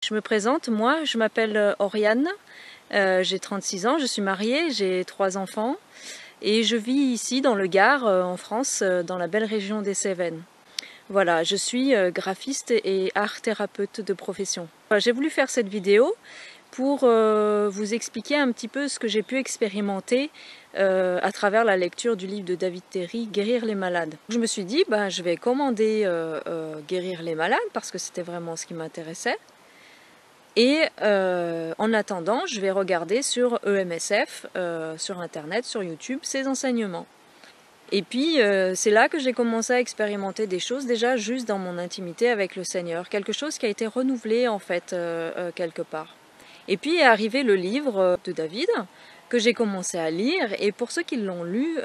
Je me présente, moi je m'appelle Oriane, j'ai 36 ans, je suis mariée, j'ai 3 enfants et je vis ici dans le Gard, en France, dans la belle région des Cévennes. Voilà, je suis graphiste et art thérapeute de profession. J'ai voulu faire cette vidéo pour vous expliquer un petit peu ce que j'ai pu expérimenter à travers la lecture du livre de David Terry, Guérir les malades. Je me suis dit, je vais commander Guérir les malades parce que c'était vraiment ce qui m'intéressait. Et en attendant, je vais regarder sur EMSF, sur Internet, sur YouTube, ces enseignements. Et puis, c'est là que j'ai commencé à expérimenter des choses, déjà juste dans mon intimité avec le Seigneur. Quelque chose qui a été renouvelé, en fait, quelque part. Et puis est arrivé le livre de David, que j'ai commencé à lire. Et pour ceux qui l'ont lu,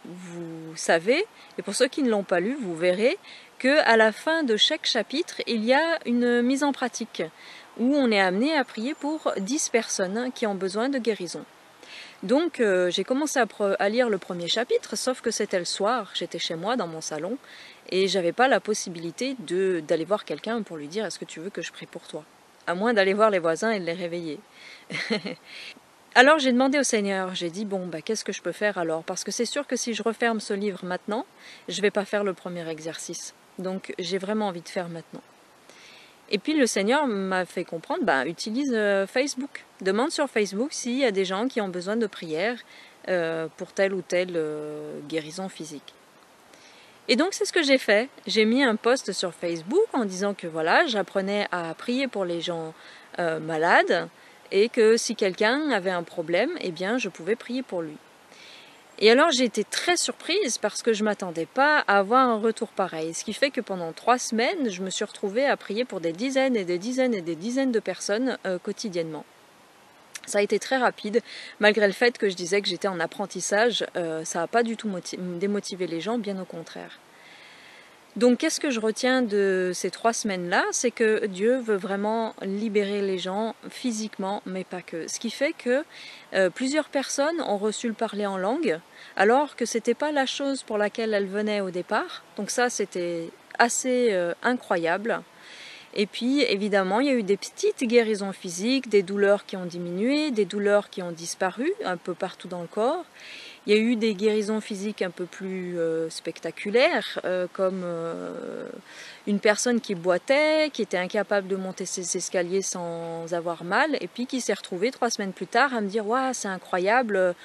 vous savez, et pour ceux qui ne l'ont pas lu, vous verrez qu'à la fin de chaque chapitre, il y a une mise en pratique, où on est amené à prier pour 10 personnes qui ont besoin de guérison. Donc j'ai commencé à lire le premier chapitre, sauf que c'était le soir, j'étais chez moi dans mon salon, et j'avais pas la possibilité d'aller voir quelqu'un pour lui dire « Est-ce que tu veux que je prie pour toi ?» À moins d'aller voir les voisins et de les réveiller. Alors j'ai demandé au Seigneur, j'ai dit « Bon, qu'est-ce que je peux faire alors ?» Parce que c'est sûr que si je referme ce livre maintenant, je vais pas faire le premier exercice. Donc j'ai vraiment envie de faire maintenant. Et puis le Seigneur m'a fait comprendre, utilise Facebook. Demande sur Facebook s'il y a des gens qui ont besoin de prière pour telle ou telle guérison physique. Et donc c'est ce que j'ai fait. J'ai mis un post sur Facebook en disant que voilà, j'apprenais à prier pour les gens malades et que si quelqu'un avait un problème, eh bien je pouvais prier pour lui. Et alors j'ai été très surprise parce que je ne m'attendais pas à avoir un retour pareil. Ce qui fait que pendant 3 semaines, je me suis retrouvée à prier pour des dizaines et des dizaines et des dizaines de personnes quotidiennement. Ça a été très rapide, malgré le fait que je disais que j'étais en apprentissage, ça n'a pas du tout démotivé les gens, bien au contraire. Donc qu'est-ce que je retiens de ces 3 semaines-là? C'est que Dieu veut vraiment libérer les gens physiquement, mais pas que. Ce qui fait que plusieurs personnes ont reçu le parler en langue, alors que ce n'était pas la chose pour laquelle elles venaient au départ. Donc ça, c'était assez incroyable. Et puis, évidemment, il y a eu des petites guérisons physiques, des douleurs qui ont diminué, des douleurs qui ont disparu un peu partout dans le corps. Il y a eu des guérisons physiques un peu plus spectaculaires, comme une personne qui boitait, qui était incapable de monter ses escaliers sans avoir mal, et puis qui s'est retrouvée 3 semaines plus tard à me dire « Waouh, c'est incroyable,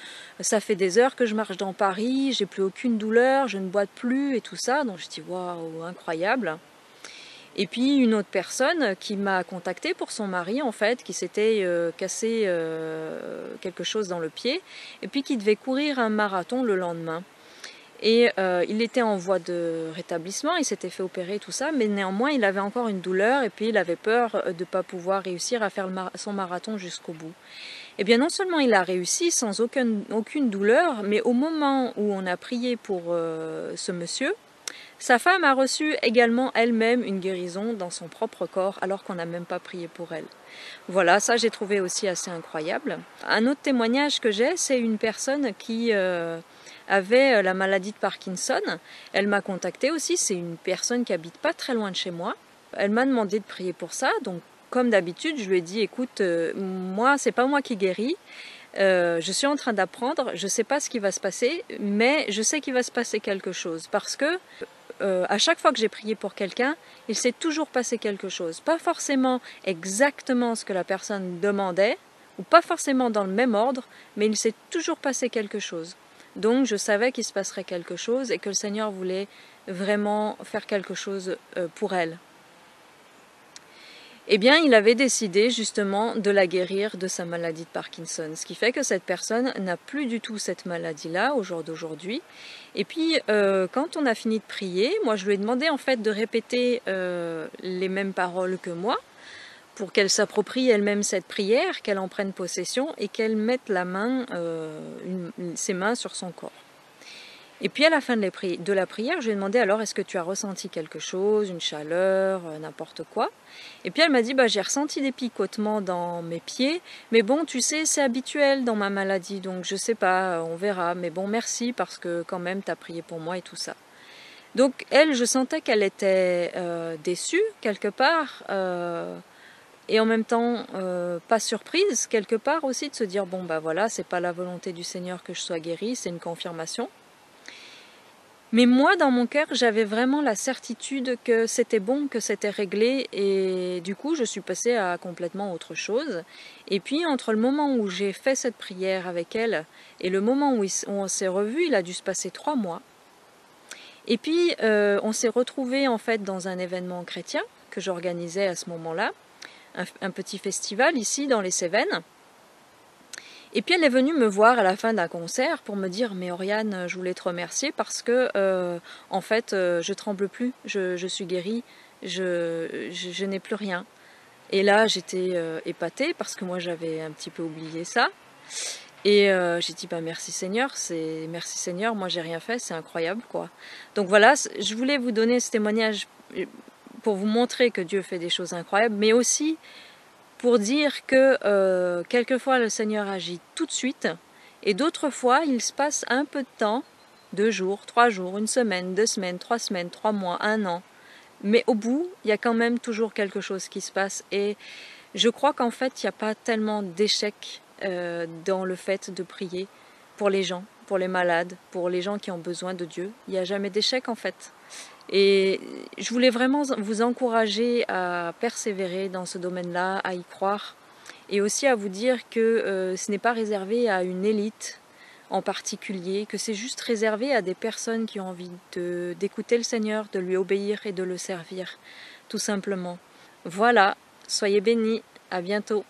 ça fait des heures que je marche dans Paris, j'ai plus aucune douleur, je ne boite plus » et tout ça. Donc je dis « Waouh, incroyable ». Et puis une autre personne qui m'a contactée pour son mari en fait, qui s'était cassé quelque chose dans le pied et puis qui devait courir un marathon le lendemain. Et il était en voie de rétablissement, il s'était fait opérer tout ça, mais néanmoins il avait encore une douleur et puis il avait peur de ne pas pouvoir réussir à faire son marathon jusqu'au bout. Et bien non seulement il a réussi sans aucune douleur, mais au moment où on a prié pour ce monsieur, sa femme a reçu également elle-même une guérison dans son propre corps alors qu'on n'a même pas prié pour elle. Voilà, ça j'ai trouvé aussi assez incroyable. Un autre témoignage que j'ai, c'est une personne qui avait la maladie de Parkinson. Elle m'a contactée aussi, c'est une personne qui habite pas très loin de chez moi. Elle m'a demandé de prier pour ça, donc comme d'habitude je lui ai dit écoute, moi c'est pas moi qui guéris. Je suis en train d'apprendre, je ne sais pas ce qui va se passer, mais je sais qu'il va se passer quelque chose parce que à chaque fois que j'ai prié pour quelqu'un, il s'est toujours passé quelque chose. Pas forcément exactement ce que la personne demandait, ou pas forcément dans le même ordre, mais il s'est toujours passé quelque chose. Donc je savais qu'il se passerait quelque chose et que le Seigneur voulait vraiment faire quelque chose pour elle. Eh bien, il avait décidé justement de la guérir de sa maladie de Parkinson. Ce qui fait que cette personne n'a plus du tout cette maladie-là au jour d'aujourd'hui. Et puis, quand on a fini de prier, moi je lui ai demandé en fait de répéter les mêmes paroles que moi, pour qu'elle s'approprie elle-même cette prière, qu'elle en prenne possession et qu'elle mette ses mains sur son corps. Et puis à la fin de la prière, je lui ai demandé alors est-ce que tu as ressenti quelque chose, une chaleur, n'importe quoi. Et puis elle m'a dit j'ai ressenti des picotements dans mes pieds, mais bon tu sais c'est habituel dans ma maladie donc je sais pas, on verra, mais bon merci parce que quand même tu as prié pour moi et tout ça. Donc elle, je sentais qu'elle était déçue quelque part et en même temps pas surprise quelque part aussi de se dire bon bah voilà, c'est pas la volonté du Seigneur que je sois guérie, c'est une confirmation. Mais moi, dans mon cœur, j'avais vraiment la certitude que c'était bon, que c'était réglé, et du coup, je suis passée à complètement autre chose. Et puis, entre le moment où j'ai fait cette prière avec elle et le moment où on s'est revus, il a dû se passer 3 mois. Et puis, on s'est retrouvés en fait dans un événement chrétien que j'organisais à ce moment-là, un petit festival ici dans les Cévennes. Et puis elle est venue me voir à la fin d'un concert pour me dire « Mais Oriane, je voulais te remercier parce que en fait, je tremble plus, je suis guérie, je n'ai plus rien. » Et là, j'étais épatée parce que moi, j'avais un petit peu oublié ça. Et j'ai dit bah merci Seigneur, moi j'ai rien fait, c'est incroyable quoi. Donc voilà, je voulais vous donner ce témoignage pour vous montrer que Dieu fait des choses incroyables, mais aussi pour dire que quelquefois le Seigneur agit tout de suite, et d'autres fois il se passe un peu de temps, 2 jours, 3 jours, 1 semaine, 2 semaines, 3 semaines, 3 mois, 1 an, mais au bout, il y a quand même toujours quelque chose qui se passe, et je crois qu'en fait il n'y a pas tellement d'échecs dans le fait de prier pour les gens, pour les malades, pour les gens qui ont besoin de Dieu. Il n'y a jamais d'échec en fait. Et je voulais vraiment vous encourager à persévérer dans ce domaine-là, à y croire, et aussi à vous dire que ce n'est pas réservé à une élite en particulier, que c'est juste réservé à des personnes qui ont envie d'écouter le Seigneur, de lui obéir et de le servir, tout simplement. Voilà, soyez bénis, à bientôt.